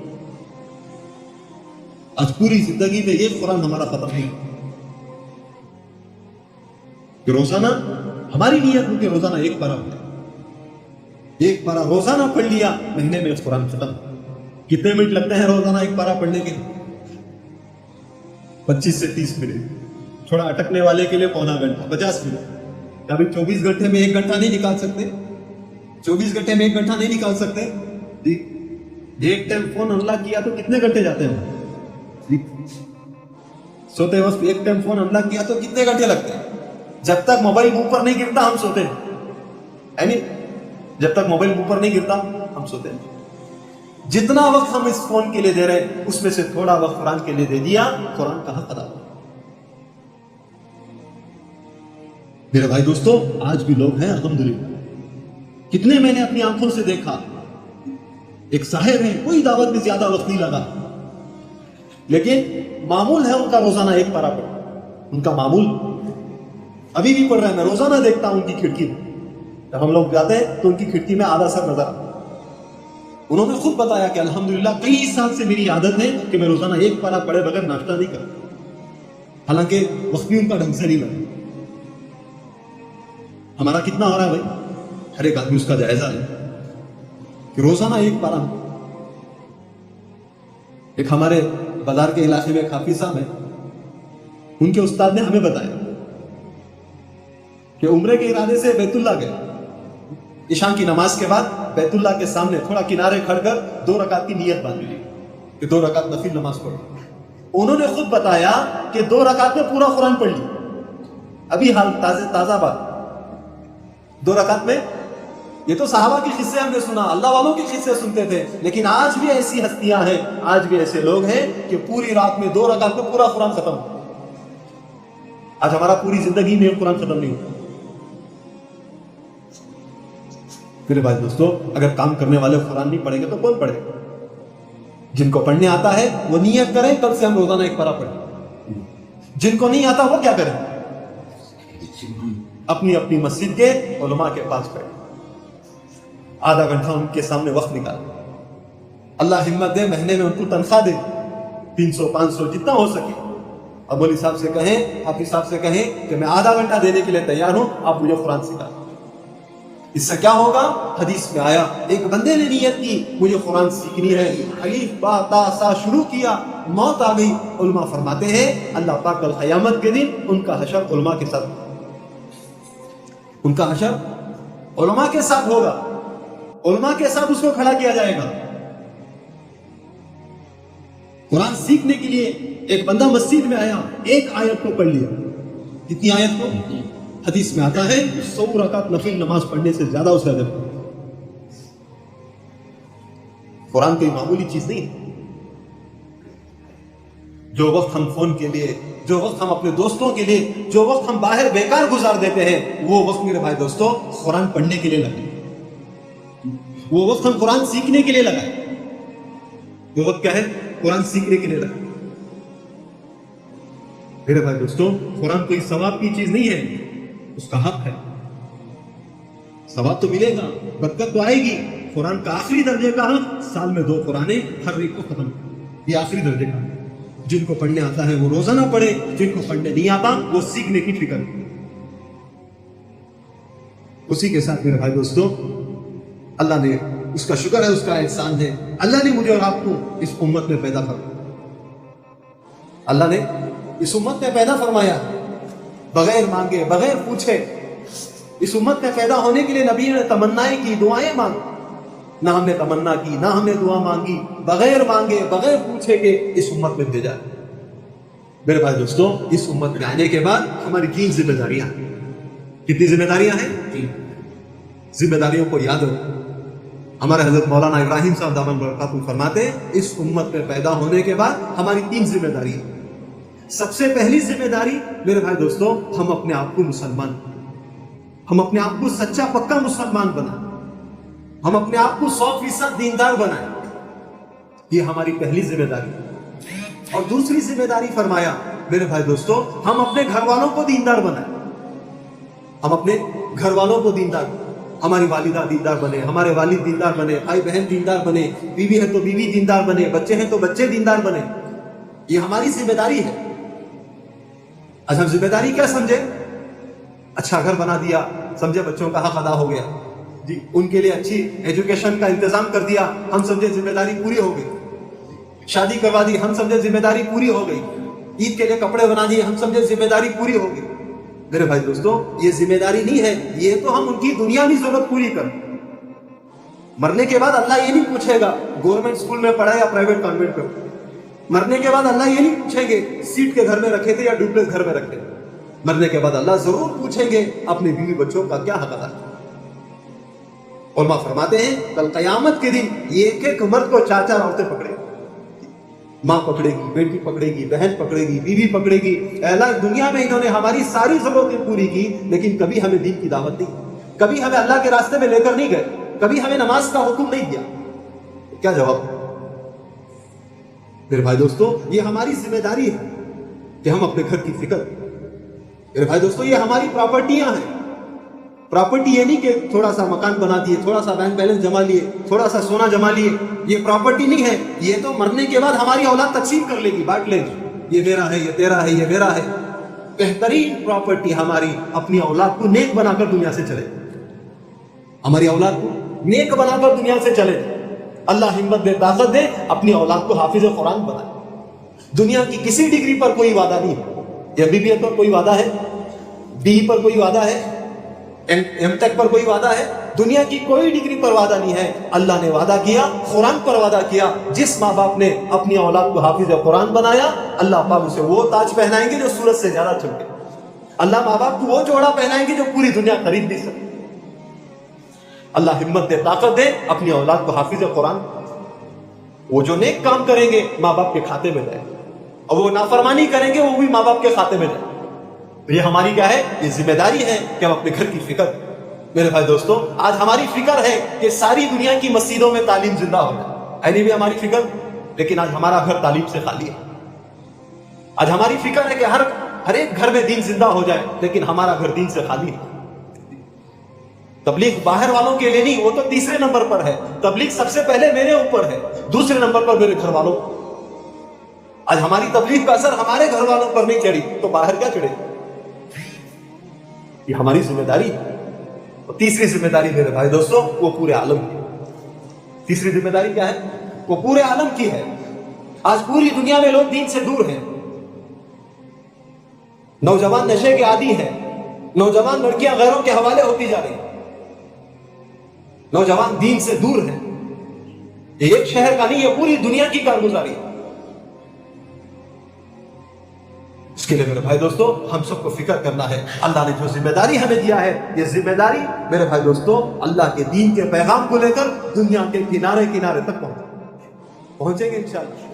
آج پوری زندگی میں ایک قرآن ہمارا ختم نہیں. کہ روزانہ ہماری نیت ہو کہ روزانہ ایک پارہ پڑھیں. ایک پارہ روزانہ پڑھ لیا، مہینے میں اس قرآن ختم. کتنے منٹ لگتے ہیں روزانہ ایک پارہ پڑھنے کے لیے؟ 25 سے 30 منٹ. تھوڑا اٹکنے والے کے لیے پونا گھنٹہ، 50 منٹ. کبھی 24 گھنٹے میں 1 گھنٹہ نہیں نکال سکتے؟ 24 گھنٹے میں 1 گھنٹہ نہیں نکال سکتے؟ جی ایک ٹائم فون انلاک کیا تو کتنے گھنٹے جاتے ہیں؟ سوتے وقت ایک ٹائم فون انلاک کیا تو کتنے گھنٹے لگتے ہیں؟ جب تک موبائل منہ پر نہیں گرتا ہم سوتے ہیں. جب تک موبائل منہ پر نہیں گرتا ہم سوتے ہیں. جتنا وقت ہم اس فون کے لیے دے رہے ہیں اس میں سے تھوڑا وقت قرآن کے لیے دے دیا، قرآن کا حق ادا. میرے بھائی دوستو، آج بھی لوگ ہیں الحمدللہ. کتنے میں نے اپنی آنکھوں سے دیکھا، ایک صاحب ہے، کوئی دعوت میں زیادہ وقت نہیں لگا، لیکن معمول ہے ان کا روزانہ ایک پارہ پڑھنا. ان کا معمول ابھی بھی پڑھ رہا ہے. میں روزانہ دیکھتا ہوں ان کی کھڑکی میں. جب ہم لوگ جاتے ہیں تو ان کی کھڑکی میں آدھا سر نظر آتا. انہوں نے خود بتایا کہ الحمدللہ کئی سال سے میری عادت ہے کہ میں روزانہ ایک پارہ پڑھے بغیر ناشتہ نہیں کرتا. حالانکہ وقت بھی ان کا ڈھنگ سے نہیں لگا. ہمارا کتنا ہو رہا ہے بھائی؟ ہر ایک آدمی اس کا جائزہ ہے کہ روزانہ ایک پارہ. ایک ہمارے بازار کے علاقے میں ایک حافظ صاحب ہیں، ان کے استاد نے ہمیں بتایا کہ عمرے کے ارادے سے بیت اللہ گئے. عشاء کی نماز کے بعد بیت اللہ کے سامنے تھوڑا کنارے کھڑ کر 2 رکعت کی نیت باندھ لی کہ 2 رکعت نفل نماز پڑھو. انہوں نے خود بتایا کہ 2 رکعت میں پورا قرآن پڑھ لی. ابھی حال تازہ بات. 2 رکعت میں، یہ تو صحابہ کی قصے ہم نے سنا، اللہ والوں کے قصے سنتے تھے، لیکن آج بھی ایسی ہستیاں ہیں، آج بھی ایسے لوگ ہیں کہ پوری رات میں 2 رکعت میں پورا قرآن ختم. آج ہمارا پوری زندگی میں قرآن ختم نہیں ہوتا. میرے بھائی دوستو، اگر کام کرنے والے قرآن نہیں پڑھیں گے تو کون پڑھے؟ جن کو پڑھنے آتا ہے وہ نیت کریں کل سے ہم روزانہ ایک پارہ پڑھیں. جن کو نہیں آتا وہ کیا کریں؟ اپنی اپنی مسجد کے علماء کے پاس بیٹھے، آدھا گھنٹہ ان کے سامنے وقت نکال. اللہ ہمت دے، مہینے میں ان کو تنخواہ دے 300 500 جتنا ہو سکے. اب مولوی صاحب سے کہیں، حافظ صاحب سے کہیں کہ میں آدھا گھنٹہ دینے کے لیے تیار ہوں، آپ مجھے قرآن سکھا. اس سے کیا ہوگا؟ حدیث میں آیا ایک بندے نے نیت کی مجھے قرآن سیکھنی ہے، الف با تا سا شروع کیا، موت آ گئی. علماء فرماتے ہیں اللہ پاک کل قیامت کے دن ان کا حشر علماء کے ساتھ، ان کا حشر علماء کے ساتھ ہوگا. علماء کے ساتھ اس کو کھڑا کیا جائے گا. قرآن سیکھنے کے لیے ایک بندہ مسجد میں آیا، ایک آیت کو پڑھ لیا. کتنی آیت کو؟ حدیث میں آتا ہے 100 رکعت نفل نماز پڑھنے سے زیادہ اسے اجر. قرآن کوئی معمولی چیز نہیں ہے. جو وقت ہم فون کے لیے، جو وقت ہم اپنے دوستوں کے لیے، جو وقت ہم باہر بیکار گزار دیتے ہیں، وہ وقت میرے بھائی دوستوں قرآن پڑھنے کے لیے لگے. وہ وقت ہم قرآن سیکھنے کے لیے لگائیں. وہ وقت کیا ہے؟ قرآن سیکھنے کے لیے لگائیں. میرے بھائی دوستوں، قرآن کوئی ثواب کی چیز نہیں ہے، اس کا حق ہے. ثواب تو ملے گا، برکت تو آئے گی. قرآن کا آخری درجے کا حق، سال میں 2 قرآنیں ہر ایک کو ختم. یہ آخری درجے کا. جن کو پڑھنے آتا ہے وہ روزانہ پڑھے، جن کو پڑھنے نہیں آتا وہ سیکھنے کی فکر. اسی کے ساتھ میرے بھائی دوستوں، اللہ نے، اس کا شکر ہے، اس کا احسان ہے، اللہ نے مجھے اور آپ کو اس امت میں پیدا فرمایا. اللہ نے اس امت میں پیدا فرمایا بغیر مانگے، بغیر پوچھے. اس امت میں پیدا ہونے کے لیے نبی نے تمنائیں کی، دعائیں مانگی. نہ ہم نے تمنا کی، نہ ہم نے دعا مانگی، بغیر مانگے، بغیر پوچھے کہ اس امت میں بھیجا. میرے بھائی دوستوں، اس امت میں آنے کے بعد ہماری 3 ذمہ داریاں ہیں. کتنی ذمہ داریاں ہیں؟ 3 ذمہ داریوں کو یاد رکھو. ہمارے حضرت مولانا ابراہیم صاحب دامن برکاتہ فرماتے ہیں اس امت میں پیدا ہونے کے بعد ہماری 3 ذمہ داری ہیں. سب سے پہلی ذمہ داری میرے بھائی دوستوں، ہم اپنے آپ کو مسلمان، ہم اپنے آپ کو سچا پکا مسلمان بنائیں، ہم اپنے آپ کو 100% دیندار بنائیں. یہ ہماری پہلی ذمہ داری. اور دوسری ذمہ داری فرمایا میرے بھائی دوستوں، ہم اپنے گھر والوں کو دیندار بنائیں. ہم اپنے گھر والوں کو دیندار، ہماری والدہ دیندار بنے، ہمارے والد دیندار بنے، بھائی بہن دیندار بنے، بیوی ہے تو بیوی دیندار بنے، بچے ہیں تو بچے دیندار بنے. یہ ہماری ذمہ داری ہے. آج ہم ذمہ داری کیا سمجھے؟ اچھا گھر بنا دیا، سمجھے بچوں کا حق ادا ہو گیا جی، ان کے لیے اچھی ایجوکیشن کا انتظام کر دیا، ہم سمجھے ذمہ داری پوری ہو گئی. شادی کروا دی، ہم سمجھے ذمہ داری پوری ہو گئی. عید کے لیے کپڑے بنا دیے، ہم سمجھے ذمہ داری پوری ہو گئی. میرے بھائی دوستوں، یہ ذمہ داری نہیں ہے، یہ تو ہم ان کی دنیاوی ضرورت پوری کریں. مرنے کے بعد اللہ یہ نہیں پوچھے گا گورنمنٹ اسکول میں پڑھا یا پرائیویٹ کانوینٹ میں. مرنے کے بعد اللہ یہ نہیں پوچھیں گے سیٹ کے گھر میں رکھے تھے یا ڈوپلیکس گھر میں رکھے. مرنے کے بعد اللہ ضرور پوچھیں گے اپنے بیوی بچوں کا کیا حق ادا کیا. علماء فرماتے ہیں کل قیامت کے دن یہ ایک ایک مرد کو 4 عورتیں پکڑے گی. ماں پکڑے گی، بیٹی پکڑے گی، بہن پکڑے گی، بیوی پکڑے گی. اے اللہ، دنیا میں انہوں نے ہماری ساری ضرورتیں پوری کی لیکن کبھی ہمیں دین کی دعوت نہیں، کبھی ہمیں اللہ کے راستے میں لے کر نہیں گئے، کبھی ہمیں نماز کا حکم نہیں دیا. کیا جواب؟ میرے بھائی دوستو، یہ ہماری ذمہ داری ہے کہ ہم اپنے گھر کی فکر. میرے بھائی دوستو، یہ ہماری پراپرٹیاں ہیں. پراپرٹی یہ نہیں کہ تھوڑا سا مکان بنا دیے، تھوڑا سا بینک بیلنس جما لیے، تھوڑا سا سونا جما لیے. یہ پراپرٹی نہیں ہے. یہ تو مرنے کے بعد ہماری اولاد تقسیم کر لے گی، بانٹ لے گی، یہ میرا ہے، یہ تیرا ہے، یہ میرا ہے. بہترین پراپرٹی ہماری اپنی اولاد کو نیک بنا کر دنیا سے چلے، ہماری اولاد کو نیک بنا کر دنیا سے چلے. اللہ ہمت دے، طاقت دے، اپنی اولاد کو حافظ قرآن بنائے. دنیا کی کسی ڈگری پر کوئی وعدہ نہیں ہے. ایم بی بی ایس پر کوئی وعدہ ہے، بی پر کوئی وعدہ ہے، ایم ٹیک پر کوئی وعدہ ہے؟ دنیا کی کوئی ڈگری پر وعدہ نہیں ہے. اللہ نے وعدہ کیا، قرآن پر وعدہ کیا. جس ماں باپ نے اپنی اولاد کو حافظ قرآن بنایا، اللہ پاک اسے وہ تاج پہنائیں گے جو سورج سے زیادہ چمکے. اللہ ماں باپ کو وہ جوڑا پہنائیں گے جو پوری دنیا خرید نہیں سکے. اللہ ہمت دے، طاقت دے، اپنی اولاد کو حافظ قرآن. وہ جو نیک کام کریں گے ماں باپ کے کھاتے میں جائے، اور وہ نافرمانی کریں گے وہ بھی ماں باپ کے کھاتے میں جائے. یہ ہماری کیا ہے؟ یہ ذمہ داری ہے کہ ہم اپنے گھر کی فکر. میرے بھائی دوستوں، آج ہماری فکر ہے کہ ساری دنیا کی مسجدوں میں تعلیم زندہ ہو جائے. ہے نہیں بھی ہماری فکر؟ لیکن آج ہمارا گھر تعلیم سے خالی ہے. آج ہماری فکر ہے کہ ہر ایک گھر میں دین زندہ ہو جائے، لیکن ہمارا گھر دین سے خالی ہے. تبلیغ باہر والوں کے لیے نہیں، وہ تو تیسرے نمبر پر ہے. تبلیغ سب سے پہلے میرے اوپر ہے، دوسرے نمبر پر میرے گھر والوں. آج ہماری تبلیغ کا اثر ہمارے گھر والوں پر نہیں چڑھی تو باہر کیا چڑھے؟ یہ ہماری ذمہ داری ہے. اور تیسری ذمہ داری میرے بھائی دوستوں، وہ پورے عالم کی. تیسری ذمہ داری کیا ہے؟ وہ پورے عالم کی ہے. آج پوری دنیا میں لوگ دین سے دور ہیں. نوجوان نشے کے عادی ہیں، نوجوان لڑکیاں غیروں کے حوالے ہوتی جا رہی ہیں، نوجوان دین سے دور ہیں. یہ ایک شہر کا نہیں، یہ پوری دنیا کی کارگزاری ہے. اس کے لیے میرے بھائی دوستو، ہم سب کو فکر کرنا ہے. اللہ نے جو ذمہ داری ہمیں دیا ہے، یہ ذمہ داری میرے بھائی دوستو اللہ کے دین کے پیغام کو لے کر دنیا کے کنارے کنارے تک پہنچیں گے انشاءاللہ.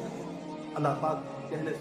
اللہ پاک کہنے